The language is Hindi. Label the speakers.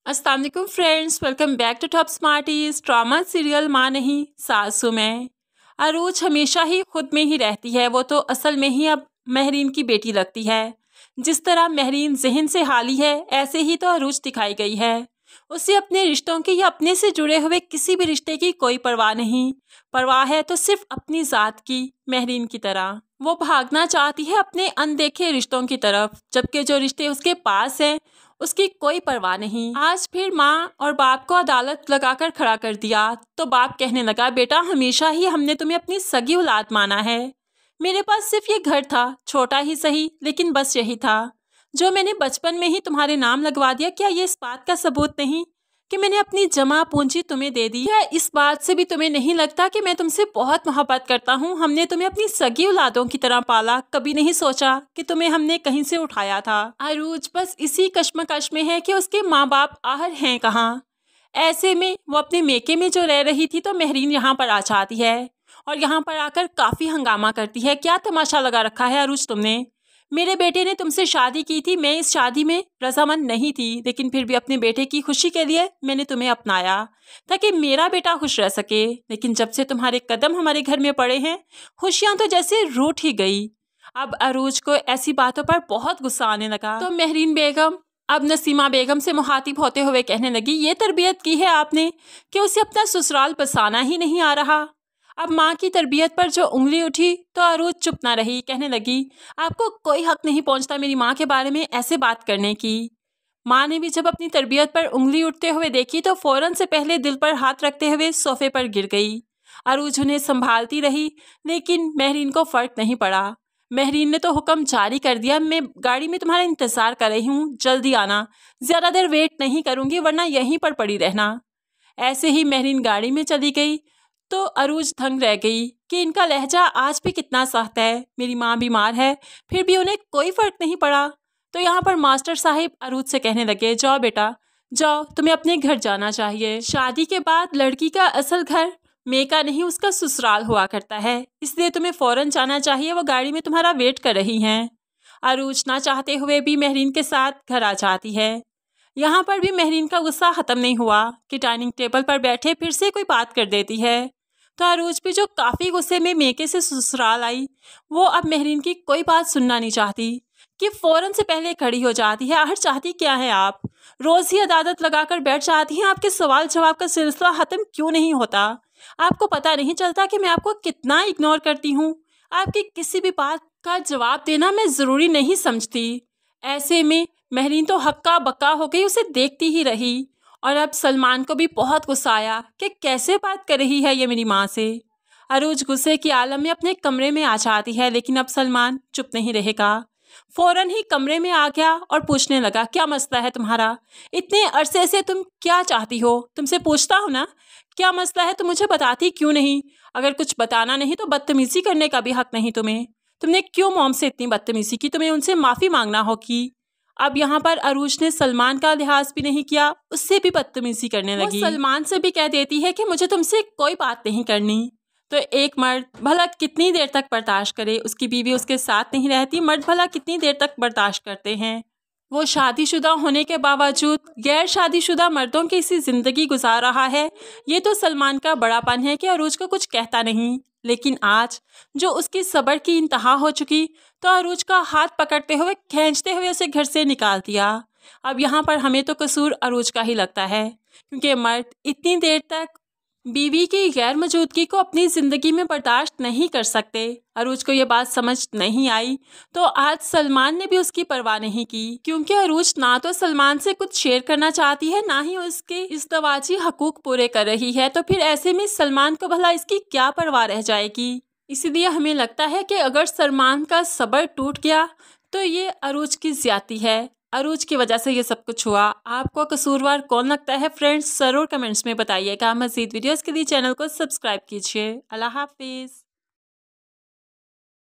Speaker 1: अस्सलाम वालेकुम friends, welcome back to top smarties. Drama serial माँ नहीं सासू में अरूज हमेशा ही खुद में ही रहती है। वो तो असल में ही अब महरीन की बेटी लगती है। जिस तरह महरीन जहन से हाली है, ऐसे ही तो अरूज दिखाई गई है। उसे अपने रिश्तों की या अपने से जुड़े हुए किसी भी रिश्ते की कोई परवाह नहीं। परवाह है तो सिर्फ अपनी ज़ात की। महरीन की तरह वो भागना चाहती है अपने अनदेखे रिश्तों की तरफ, जबकि जो रिश्ते उसके पास हैं उसकी कोई परवाह नहीं। आज फिर माँ और बाप को अदालत लगाकर खड़ा कर दिया तो बाप कहने लगा, बेटा हमेशा ही हमने तुम्हें अपनी सगी औलाद माना है। मेरे पास सिर्फ ये घर था, छोटा ही सही, लेकिन बस यही था जो मैंने बचपन में ही तुम्हारे नाम लगवा दिया। क्या ये इस बात का सबूत नहीं कि मैंने अपनी जमा पूंजी तुम्हें दे दी? क्या इस बात से भी तुम्हें नहीं लगता कि मैं तुमसे बहुत मोहब्बत करता हूँ? हमने तुम्हें अपनी सगी औलादों की तरह पाला, कभी नहीं सोचा कि तुम्हें हमने कहीं से उठाया था। अरूज बस इसी कश्मकश में है कि उसके माँ बाप आहर हैं कहाँ। ऐसे में वो अपने मेके में जो रह रही थी तो महरीन यहाँ पर आ जाती है और यहाँ पर आकर काफी हंगामा करती है। क्या तमाशा लगा रखा है अरूज तुमने? मेरे बेटे ने तुमसे शादी की थी, मैं इस शादी में रजामंद नहीं थी, लेकिन फिर भी अपने बेटे की खुशी के लिए मैंने तुम्हें अपनाया ताकि मेरा बेटा खुश रह सके। लेकिन जब से तुम्हारे कदम हमारे घर में पड़े हैं, खुशियां तो जैसे रूठ ही गई। अब अरूज को ऐसी बातों पर बहुत गुस्सा आने लगा तो महरीन बेगम अब नसीमा बेगम से मुखातिब होते हुए कहने लगी, ये तरबियत की है आपने कि उसे अपना ससुराल बसाना ही नहीं आ रहा। अब माँ की तरबियत पर जो उंगली उठी तो अरूज चुप ना रही, कहने लगी, आपको कोई हक नहीं पहुंचता मेरी माँ के बारे में ऐसे बात करने की। माँ ने भी जब अपनी तरबियत पर उंगली उठते हुए देखी तो फौरन से पहले दिल पर हाथ रखते हुए सोफे पर गिर गई। अरूज उन्हें संभालती रही, लेकिन महरीन को फर्क नहीं पड़ा। महरीन ने तो हुक्म जारी कर दिया, मैं गाड़ी में तुम्हारा इंतजार कर रही हूँ, जल्दी आना, ज्यादा देर वेट नहीं करूंगी वरना यहीं पर पड़ी रहना। ऐसे ही महरीन गाड़ी में चली गई तो अरूज दंग रह गई कि इनका लहजा आज भी कितना सख्त है। मेरी माँ बीमार है फिर भी उन्हें कोई फर्क नहीं पड़ा। तो यहाँ पर मास्टर साहिब अरूज से कहने लगे, जाओ बेटा जाओ, तुम्हें अपने घर जाना चाहिए। शादी के बाद लड़की का असल घर मेका नहीं उसका ससुराल हुआ करता है, इसलिए तुम्हें फौरन जाना चाहिए। वो गाड़ी में तुम्हारा वेट कर रही हैं। अरूज ना चाहते हुए भी महरीन के साथ घर आ जाती है। यहाँ पर भी महरीन का गुस्सा खत्म नहीं हुआ कि डाइनिंग टेबल पर बैठे फिर से कोई बात कर देती है। तो अरूज भी जो काफी गुस्से में मेके से ससुराल आई, वो अब महरीन की कोई बात सुनना नहीं चाहती कि फौरन से पहले खड़ी हो जाती है। आहर चाहती क्या है आप? रोज ही अदालत लगाकर बैठ जाती हैं। आपके सवाल जवाब का सिलसिला खत्म क्यों नहीं होता? आपको पता नहीं चलता कि मैं आपको कितना इग्नोर करती हूँ? आपकी किसी भी बात का जवाब देना मैं जरूरी नहीं समझती। ऐसे में महरीन तो हक्का बक्का हो गई, उसे देखती ही रही। और अब सलमान को भी बहुत गुस्सा आया कि कैसे बात कर रही है ये मेरी माँ से। अरूज गुस्से की आलम में अपने कमरे में आ जाती है, लेकिन अब सलमान चुप नहीं रहेगा। फौरन ही कमरे में आ गया और पूछने लगा, क्या मसला है तुम्हारा? इतने अरसे से तुम क्या चाहती हो? तुमसे पूछता हूँ ना क्या मसला है, तुम मुझे बताती क्यों नहीं? अगर कुछ बताना नहीं तो बदतमीजी करने का भी हक नहीं तुम्हें। तुमने क्यों मॉम से इतनी बदतमीजी की? तुम्हें उनसे माफी मांगना होगी। अब यहाँ पर अरूज ने सलमान का लिहाज भी नहीं किया, उससे भी बदतमीजी करने लगी। वो सलमान से भी कह देती है कि मुझे तुमसे कोई बात नहीं करनी। तो एक मर्द भला कितनी देर तक बर्दाश्त करे? उसकी बीवी उसके साथ नहीं रहती, मर्द भला कितनी देर तक बर्दाश्त करते हैं? वो शादीशुदा होने के बावजूद गैर शादीशुदा मर्दों की सी जिंदगी गुजार रहा है। ये तो सलमान का बड़ापन है कि अरूज को कुछ कहता नहीं। लेकिन आज जो उसकी सब्र की इंतहा हो चुकी तो अरूज का हाथ पकड़ते हुए खींचते हुए उसे घर से निकाल दिया। अब यहाँ पर हमें तो कसूर अरूज का ही लगता है, क्योंकि मर्द इतनी देर तक बीवी की गैर मौजूदगी को अपनी जिंदगी में बर्दाश्त नहीं कर सकते। अरूज को ये बात समझ नहीं आई तो आज सलमान ने भी उसकी परवाह नहीं की, क्योंकि अरूज ना तो सलमान से कुछ शेयर करना चाहती है, ना ही उसके इज़्दवाजी हकूक पूरे कर रही है। तो फिर ऐसे में सलमान को भला इसकी क्या परवाह रह जाएगी? इसलिए हमें लगता है कि अगर सलमान का सब्र टूट गया तो ये अरूज की ज्यादती है। अरूज की वजह से ये सब कुछ हुआ। आपको कसूरवार कौन लगता है फ्रेंड्स? जरूर कमेंट्स में बताइएगा। मज़ीद वीडियोस के लिए चैनल को सब्सक्राइब कीजिए। अल्लाह हाफिज़।